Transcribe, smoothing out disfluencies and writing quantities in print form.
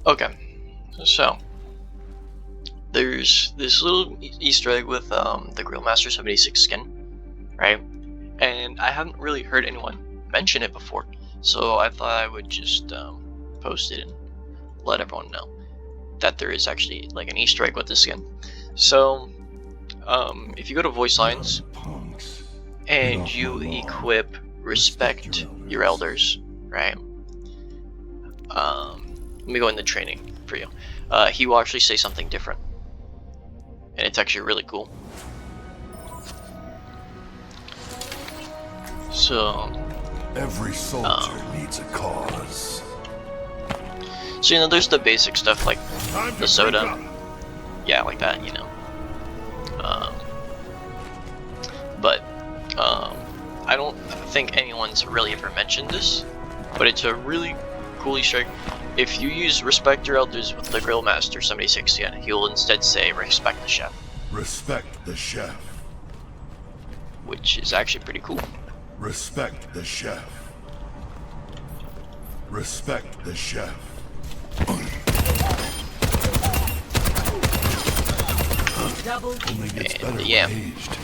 Okay, so there's this little Easter egg with the Grillmaster 76 skin, right? And I haven't really heard anyone mention it before, so I thought I would just post it and let everyone know that there is actually like an Easter egg with this skin. So if you go to voice lines and you equip respect your elders, right? Let me go into training for you. He will actually say something different, and it's actually really cool. So every soldier needs a cause. So there's the basic stuff like the soda, yeah, like that, But I don't think anyone's really ever mentioned this, but it's a really cool Easter egg. If you use respect your elders with the Grillmaster 76 again, he will instead say respect the chef. Respect the chef. Which is actually pretty cool. Respect the chef. Respect the chef. Only gets better yeah. when aged.